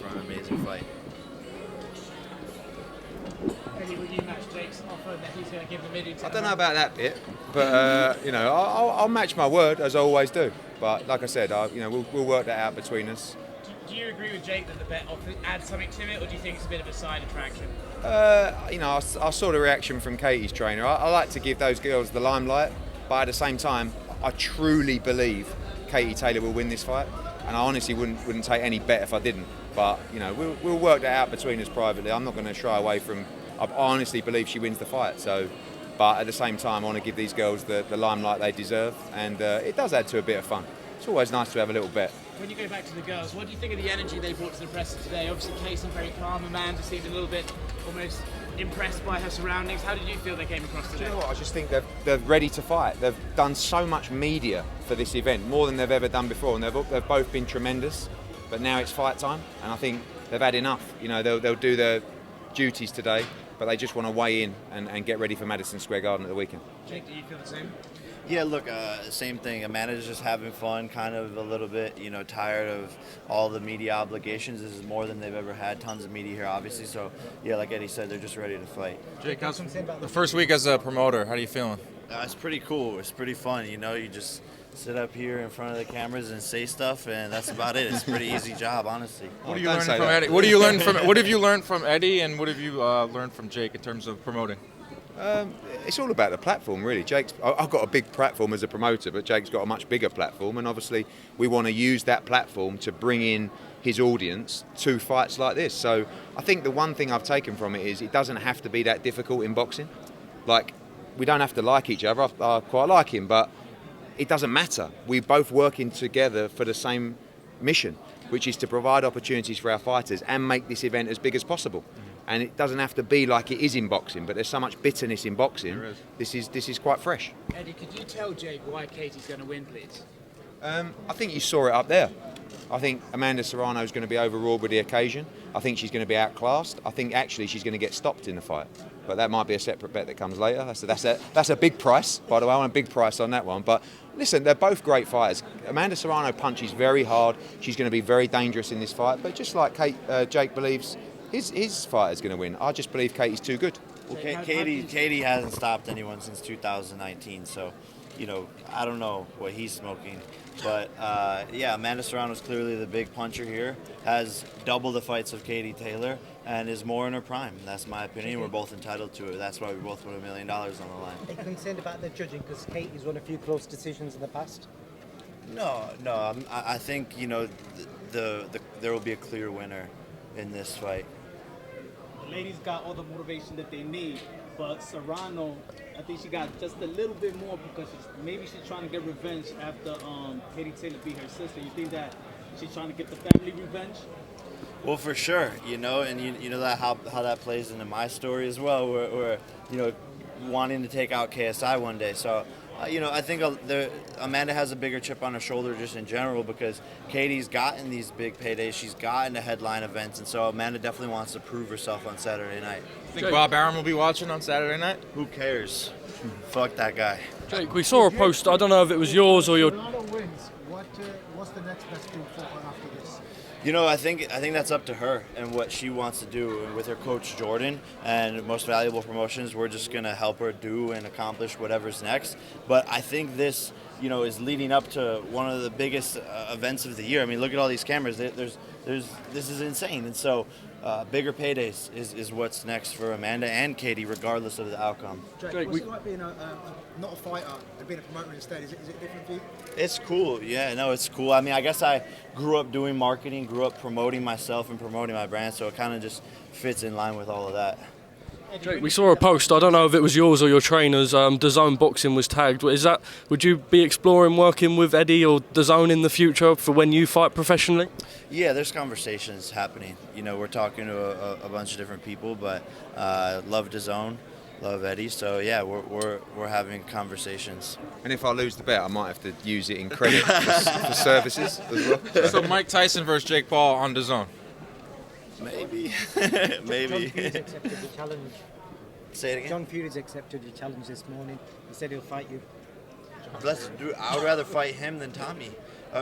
for an amazing fight. Eddie, will you match Jake's offer that he's going to give the video to? I don't know about that bit, but I'll match my word as I always do. But like I said, we'll work that out between us. Do you agree with Jake that the bet offer adds something to it, or do you think it's a bit of a side attraction? I saw the reaction from Katie's trainer. I like to give those girls the limelight, but at the same time, I truly believe Katie Taylor will win this fight, and I honestly wouldn't take any bet if I didn't. But we'll work that out between us privately. I'm not going to shy away from. I honestly believe she wins the fight. So, but at the same time, I want to give these girls the limelight they deserve, and it does add to a bit of fun. It's always nice to have a little bet. When you go back to the girls, what do you think of the energy they brought to the presser today? Obviously, Kay seemed very calm. Amanda seemed a little bit almost impressed by her surroundings. How did you feel they came across today? Do you know what? I just think they're ready to fight. They've done so much media for this event, more than they've ever done before, and they've both been tremendous. But now it's fight time, and I think they've had enough. They'll do their duties today, but they just want to weigh in and get ready for Madison Square Garden at the weekend. Jake, do you feel the same? Yeah, look, same thing. Amanda's just having fun, kind of a little bit, tired of all the media obligations. This is more than they've ever had. Tons of media here, obviously. So, yeah, like Eddie said, they're just ready to fight. Jake, how's the first week as a promoter? How are you feeling? It's pretty cool. It's pretty fun. You just sit up here in front of the cameras and say stuff, and that's about it. It's a pretty easy job, honestly. What are you learning from Eddie? What have you learned from Eddie, and what have you learned from Jake in terms of promoting? It's all about the platform, really. I've got a big platform as a promoter, but Jake's got a much bigger platform, and obviously we want to use that platform to bring in his audience to fights like this. So I think the one thing I've taken from it is it doesn't have to be that difficult in boxing. Like, we don't have to like each other. I quite like him, but it doesn't matter. We're both working together for the same mission, which is to provide opportunities for our fighters and make this event as big as possible. And it doesn't have to be like it is in boxing, but there's so much bitterness in boxing. This is quite fresh. Eddie, could you tell Jake why Katie's going to win, please? I think you saw it up there. I think Amanda Serrano is going to be overawed with the occasion. I think she's going to be outclassed. I think actually she's going to get stopped in the fight. But that might be a separate bet that comes later. That's a big price, by the way. I want a big price on that one. But listen, they're both great fighters. Amanda Serrano punches very hard. She's going to be very dangerous in this fight. But just like Jake believes his fight is going to win, I just believe Katie's too good. Well, Katie hasn't stopped anyone since 2019, so I don't know what he's smoking. But Amanda Serrano's clearly the big puncher here, has double the fights of Katie Taylor, and is more in her prime. That's my opinion. We're both entitled to it. That's why we both put $1 million on the line. Are you concerned about the judging because Katie's won a few close decisions in the past? No. I think there will be a clear winner in this fight. The ladies got all the motivation that they need, but Serrano, I think she got just a little bit more because maybe she's trying to get revenge after Katie Taylor beat her sister. You think that she's trying to get the family revenge? Well, for sure, and you know that how that plays into my story as well, where wanting to take out KSI one day. So, I think Amanda has a bigger chip on her shoulder just in general because Katie's gotten these big paydays, she's gotten to headline events, and so Amanda definitely wants to prove herself on Saturday night. Think Bob Arum will be watching on Saturday night? Who cares? Fuck that guy. Jake, we saw a post. I don't know if it was yours or your. Ronaldo wins. What's the next best thing for her after this? I think that's up to her and what she wants to do. And with her coach Jordan and Most Valuable Promotions, we're just gonna help her do and accomplish whatever's next. But I think this, is leading up to one of the biggest events of the year. I mean, look at all these cameras. This is insane. And so, bigger paydays is what's next for Amanda and Katie, regardless of the outcome. Jake, what's it like being not a fighter and being a promoter instead? Is it different for you? It's cool. Yeah, no, it's cool. I mean, I guess I grew up doing marketing, grew up promoting myself and promoting my brand, so it kind of just fits in line with all of that. Jake, we saw a post. I don't know if it was yours or your trainer's. DAZN Boxing was tagged. Would you be exploring working with Eddie or DAZN in the future for when you fight professionally? Yeah, there's conversations happening. We're talking to a bunch of different people, but love DAZN, love Eddie. So yeah, we're having conversations. And if I lose the bet, I might have to use it in credit for services as well. So Mike Tyson versus Jake Paul on DAZN. Maybe. John Fury's accepted the challenge. Say it again. John Fury's accepted the challenge this morning. He said he'll fight you. I would rather fight him than Tommy,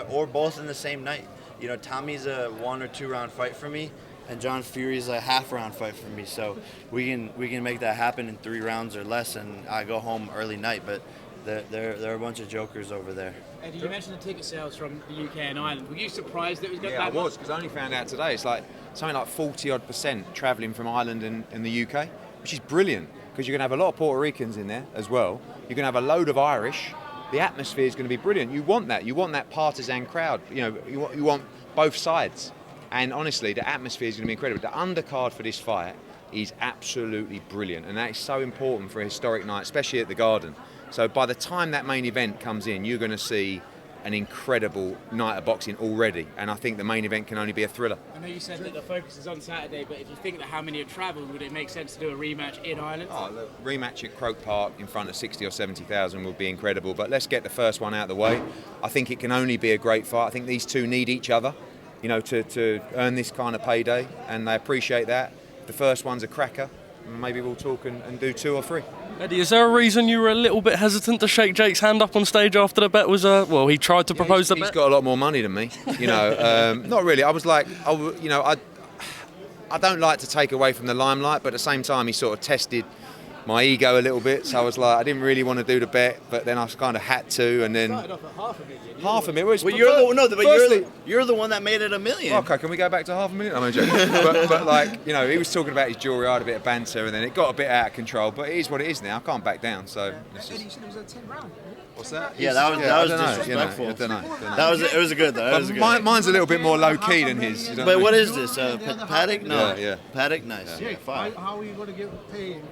or both in the same night. you know, Tommy's a 1 or 2 round fight for me, and John Fury's a half round fight for me. So we can make that happen in 3 rounds or less, and I go home early night. But there are a bunch of jokers over there. Eddie, you mentioned the ticket sales from the UK and Ireland. Were you surprised that it was going Yeah, I that much? was, because I only found out today. It's like something like 40% travelling from Ireland and the UK, which is brilliant, because you're going to have a lot of Puerto Ricans in there as well. You're going to have a load of Irish. The atmosphere is going to be brilliant. You want that. You want that partisan crowd. You know, you want both sides. And honestly, the atmosphere is going to be incredible. The undercard for this fight is absolutely brilliant, and that is so important for a historic night, especially at the Garden. So by the time that main event comes in, you're going to see an incredible night of boxing already, and I think the main event can only be a thriller. I know you said that the focus is on Saturday, but if you think that how many have travelled, would it make sense to do a rematch in Ireland? Oh, look, rematch at Croke Park in front of 60 or 70,000 would be incredible, but let's get the first one out of the way. I think it can only be a great fight. I think these two need each other, you know, to earn this kind of payday, and they appreciate that. The first one's a cracker, and maybe we'll talk and do 2 or 3. Eddie, is there a reason you were a little bit hesitant to shake Jake's hand up on stage after the bet was, well, he tried to propose the bet? He's got a lot more money than me, you know. Not really. I was like, you know, I don't like to take away from the limelight, but at the same time, he sort of tested my ego a little bit. So I was like, I didn't really want to do the bet, but then I kind of had to, and then Started off at $500,000. $500,000. Well, you're the one that made it $1 million. Okay, can we go back to $500,000? I'm only joking. but like, you know, he was talking about his jewellery. I had a bit of banter, and then it got a bit out of control. But it is what it is now. I can't back down. So it's Eddie, you just, said it was a 10 round. what's that? Yeah, that was I don't know, disrespectful. You know, I don't know. That was it was good though. That was good. Mine's a little bit more low key than his. You know But what what I mean? is this? Paddock? No. Yeah. Paddock, nice. Jake, Fine. how are you going to get paid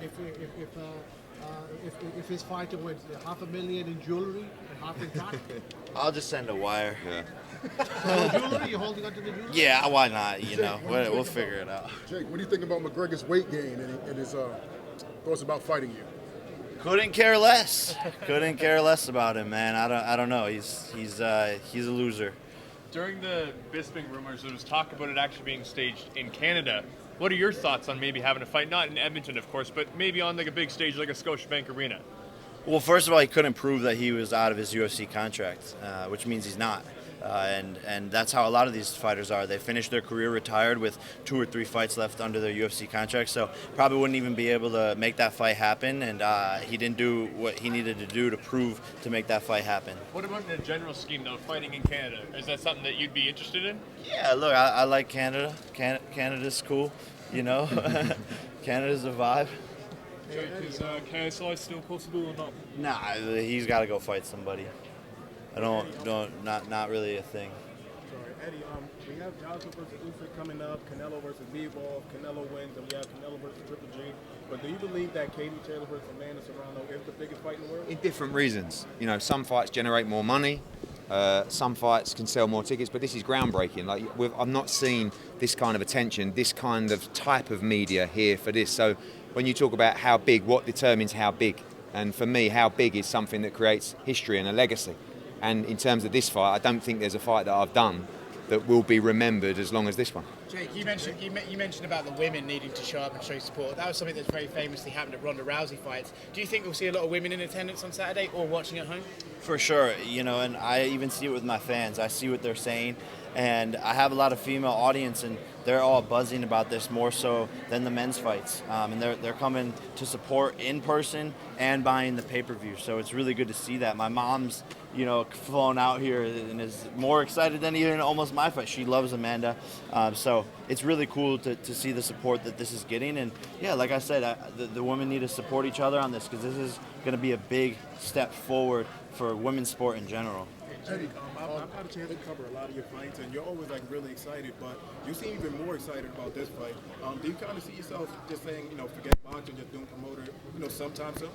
if his fighter wins $500,000 in jewelry and half in cash? I'll just send a wire. Jewelry? You're holding onto the jewelry? Yeah, why not? You know, we'll figure it out. Jake, what do you think about McGregor's weight gain and his thoughts about fighting you? Couldn't care less. Couldn't care less about him, man. I don't know. He's a loser. During the Bisping rumors, there was talk about it actually being staged in Canada. What are your thoughts on maybe having a fight, not in Edmonton, of course, but maybe on like a big stage like a Scotiabank Arena? Well, first of all, he couldn't prove that he was out of his UFC contract, which means he's not. And that's how a lot of these fighters are. They finish their career retired with 2 or 3 fights left under their UFC contract, so probably wouldn't even be able to make that fight happen, and he didn't do what he needed to do to prove to make that fight happen. What about in a general scheme, though, fighting in Canada? Is that something that you'd be interested in? Yeah, look, I like Canada. Canada's cool, you know. Canada's a vibe. Is KSI still possible or not? Nah, he's got to go fight somebody. Not really a thing. Sorry, Eddie. We have Joshua versus Usyk coming up. Canelo versus Bivol. Canelo wins, and we have Canelo versus Triple G. But do you believe that Katie Taylor versus Amanda Serrano is the biggest fight in the world? In different reasons. You know, some fights generate more money. Some fights can sell more tickets, but this is groundbreaking. Like, I've not seen this kind of attention, this kind of type of media here for this. So when you talk about how big, what determines how big? And for me, how big is something that creates history and a legacy. And in terms of this fight, I don't think there's a fight that I've done that will be remembered as long as this one. Jake, you mentioned about the women needing to show up and show support. That was something that's very famously happened at Ronda Rousey fights. Do you think we'll see a lot of women in attendance on Saturday or watching at home? For sure, you know, and I even see it with my fans. I see what they're saying, and I have a lot of female audience, and they're all buzzing about this more so than the men's fights. And they're coming to support in person and buying the pay-per-view. So it's really good to see that. My mom's, you know, flown out here and is more excited than even almost my fight. She loves Amanda. So it's really cool to see the support that this is getting. And yeah, like I said, the women need to support each other on this, because this is going to be a big step forward for women's sport in general. Eddie, I've had a chance to cover a lot of your fights, and you're always like really excited, but you seem even more excited about this fight. Do you kind of see yourself just saying, you know, forget boxing, just doing promoter, you know, sometime soon?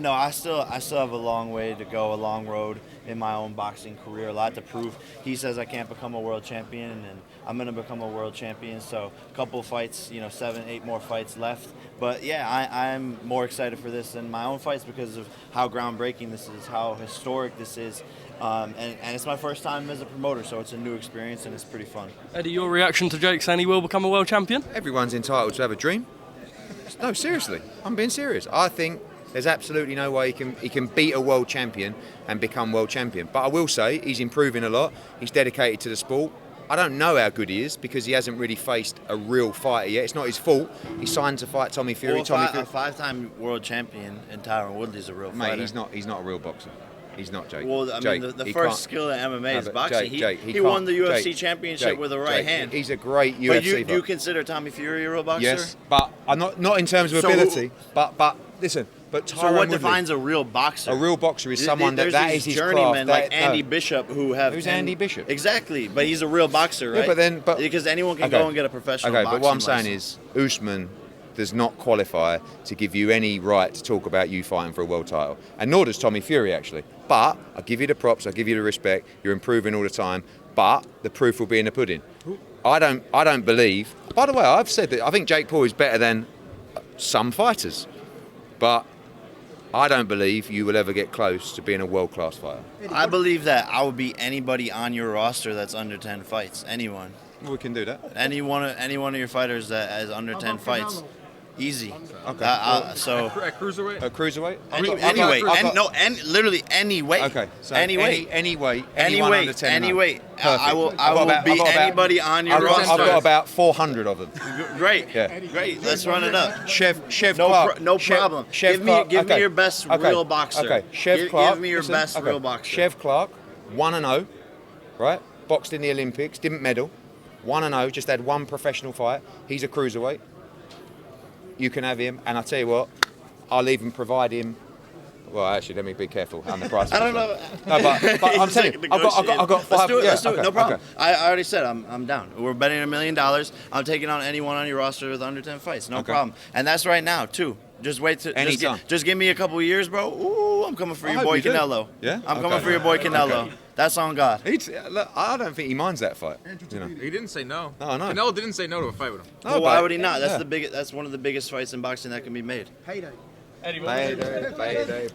No, I still have a long way to go, a long road in my own boxing career, a lot to prove. He says I can't become a world champion, and I'm going to become a world champion. So a couple of fights, you know, 7, 8 more fights left. But yeah, I'm more excited for this than my own fights because of how groundbreaking this is, how historic this is. And it's my first time as a promoter, so it's a new experience and it's pretty fun. Eddie, your reaction to Jake saying he will become a world champion? Everyone's entitled to have a dream. No, seriously, I'm being serious. I think there's absolutely no way he can beat a world champion and become world champion. But I will say he's improving a lot. He's dedicated to the sport. I don't know how good he is because he hasn't really faced a real fighter yet. It's not his fault. He signed to fight Tommy Fury. Well, Tommy Fury. a five-time world champion and Tyron Woodley's a real fighter. Mate, he's not a real boxer. He's not, Jake. Well, I Jake, mean, the he first can't- skill in MMA is but boxing. He He won the can't- UFC championship with a right Jake, hand. He's a great UFC But fighter. you consider Tommy Fury a real boxer? Yes, but I'm not in terms of So ability. But listen. But Tyron So what Woodley, defines a real boxer? a real boxer is someone There's that these is his journeymen craft. like Andy Bishop who have. Who's Andy Bishop? Exactly, but he's a real boxer, right? Yeah, but because anyone can okay. go and get a professional. Okay, boxing but what I'm saying license. is Usman does not qualify to give you any right to talk about you fighting for a world title, and nor does Tommy Fury actually. But I give you the props, I give you the respect. You're improving all the time, but the proof will be in the pudding. I don't believe. By the way, I've said that I think Jake Paul is better than some fighters, but I don't believe you will ever get close to being a world-class fighter. I believe that I would beat anybody on your roster that's under 10 fights. Anyone. Well, we can do that. Any one of your fighters that has under 10 fights. Easy. Okay. So At cruiserweight? A cruiserweight? any weight, literally any weight. Okay. So any weight, any weight, any anyone weight, under 10 any and weight. over. I will I've got beat about- anybody on your roster. I've got about 400 of them. Great. Yeah. Great. Let's run it up. Chev No, Clark. no Chev- problem. Chev Give Clark. me Okay. your best Okay. real boxer. Okay. Chev Clark. Give me your listen, best okay. real boxer. Chev Clark, 1-0, right? Boxed in the Olympics, didn't medal. 1-0, just had one professional fight. He's a cruiserweight. You can have him, and I tell you what, I'll even provide him. Well, actually, let me be careful on the price. I don't know. No, but I'm telling you, I've got 5. Let's do it. Yeah, Let's do it. okay, No problem. okay. I already said I'm down. We're betting $1 million. I'm taking on anyone on your roster with under 10 fights. No Okay. problem. And that's right now too. Just wait to Anytime. just give me a couple of years, bro. Ooh, I'm coming for I your hope boy you do. Canelo. Yeah? I'm Okay. coming for your boy Canelo. Okay. That's on God. Look, I don't think he minds that fight. You know. He didn't say no. No, no. Canelo didn't say no to a fight with him. No, Well, why but- would he not? That's yeah. the biggest. That's one of the biggest fights in boxing that can be made. Payday. Eddie, what was your, Payday.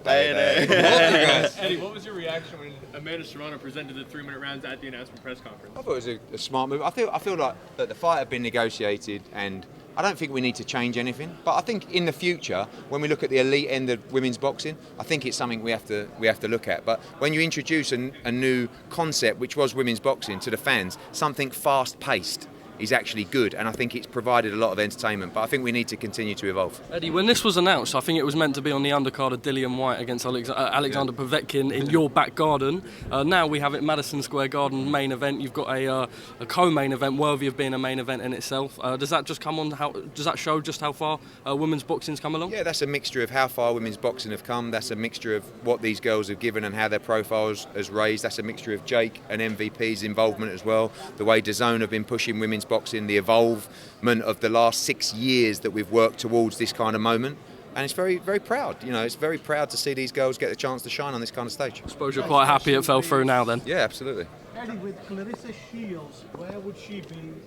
Eddie, what was your reaction when Amanda Serrano presented the 3-minute rounds at the announcement press conference? I thought it was a smart move. I feel like that the fight had been negotiated, and I don't think we need to change anything. But I think in the future, when we look at the elite end of women's boxing, I think it's something we have to look at. But when you introduce a new concept, which was women's boxing, to the fans, something fast-paced is actually good, and I think it's provided a lot of entertainment. But I think we need to continue to evolve. Eddie, when this was announced, I think it was meant to be on the undercard of Dillian White against Alexander Povetkin in your back garden. Now we have it Madison Square Garden main event. You've got a co-main event worthy of being a main event in itself. Does that just come on? Does that show just how far women's boxing's come along? Yeah, that's a mixture of how far women's boxing have come. That's a mixture of what these girls have given and how their profiles has raised. That's a mixture of Jake and MVP's involvement as well. The way DAZN have been pushing women's boxing, the evolvement of the last 6 years that we've worked towards this kind of moment. And it's very, very proud. You know, it's very proud to see these girls get the chance to shine on this kind of stage. I suppose you're quite happy it fell through now then. Yeah, absolutely. Eddie, with Clarissa Shields, where would she be in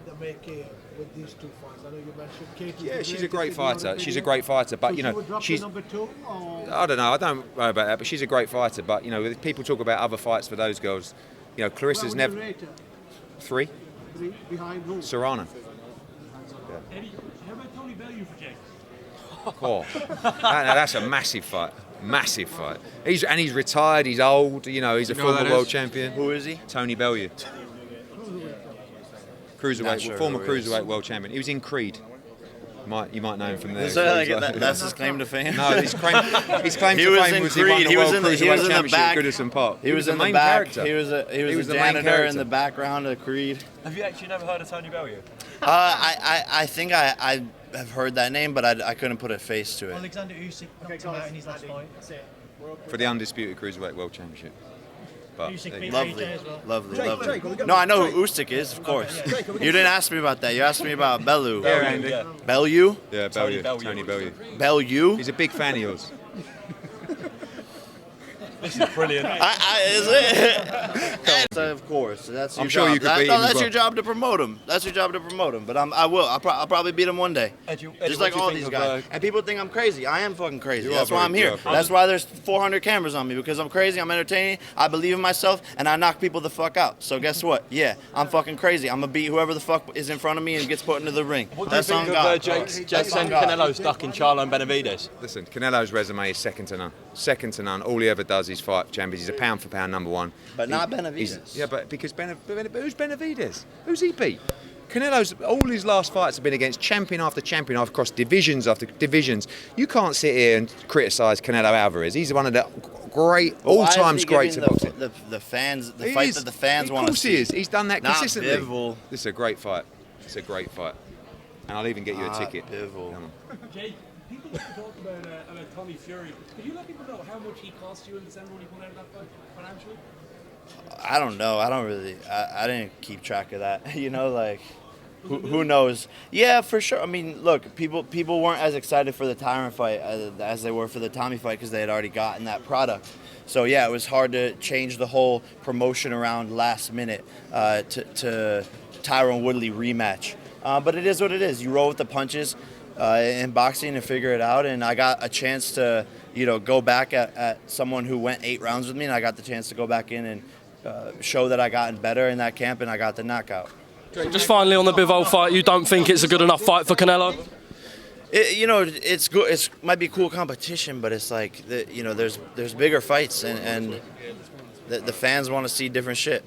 the making with these two fights? I know you mentioned Katie. Yeah, she's a great fighter. She's a great fighter, but So you she know, would drop she's. to number 2, or I don't know. I don't worry about that, but she's a great fighter. But you know, if people talk about other fights for those girls, you know, Clarissa's where would never you rate her? 3. Behind who? Serrano. Eddie, how about Tony Bellew for Jake? Oh, that's a massive fight. Massive fight. He's retired. He's old. You know, he's a You know who former that world is? champion. Who is he? Tony Bellew. Not Cruiserweight, sure former who he is. cruiserweight world champion. He was in Creed. You might know him from there. Is that that's his claim to fame? No, his claim He to was fame in was he won Creed. the He was World in the Cruiserweight back. Championship at Goodison Park. He was in the the main back. character. He was the a main janitor in character. the background of Creed. Have you actually never heard of Tony Bellew? I think I have heard that name, but I couldn't put a face to it. Alexander Usyk knocked him out in his last fight. For the undisputed cruiserweight world championship. But Usyk beat Lovely, AJ as well. lovely, Jake, lovely. Jake, we got- No, I know who Usyk is, of course. You didn't ask me about that. You asked me about Bellew. yeah, Andy. Yeah. Bellew? Yeah, Tony Bellew. Bellew. Tony Bellew. Bellew? He's a big fan of yours. This is brilliant. Is it? Of course. That's your I'm sure job. you could beat him as That's well. your job to promote him. That's your job to promote him. But I'll probably beat him one day. Eddie, Just what like do you all think these of, guys. And people think I'm crazy. I am fucking crazy. You That's are why very- I'm you here. are very- That's why there's 400 cameras on me, because I'm crazy, I'm entertaining, I believe in myself, and I knock people the fuck out. So guess what? Yeah, I'm fucking crazy. I'm gonna beat whoever the fuck is in front of me and gets put into the ring. What That's do you on think of God. Jake's That's on and God. Canelo's duck in Charlo and Benavides? Listen, Canelo's resume is second to none. second to none. All he ever does is fight champions. He's a pound for pound number one. But not Benavidez. Yeah, but because who's Benavidez? Who's he beat? Canelo's, all his last fights have been against champion after champion across divisions after divisions. You can't sit here and criticise Canelo Alvarez. He's one of the great, all-time greats of boxing. The fans, the fight that the fans want to see. Of course he is. He's done that Not consistently. Bivol. This is a great fight. It's a great fight. And I'll even get you a ticket. Bivol. Come on. Jake, people like to talk about Tommy Fury. Could you let people know how much he cost you in December when you pulled out of that fight financially? I don't know. I don't really. I didn't keep track of that. You know, like who knows? Yeah, for sure. I mean, look, people weren't as excited for the Tyron fight as they were for the Tommy fight because they had already gotten that product. So yeah, it was hard to change the whole promotion around last minute to Tyron Woodley rematch. But it is what it is. You roll with the punches in boxing and figure it out. And I got a chance to, go back at someone who went 8 rounds with me, and I got the chance to go back in and show that I gotten better in that camp, and I got the knockout. Just finally on the Bivol fight, you don't think it's a good enough fight for Canelo? It's good. It might be cool competition, but it's like there's bigger fights, and the fans want to see different shit.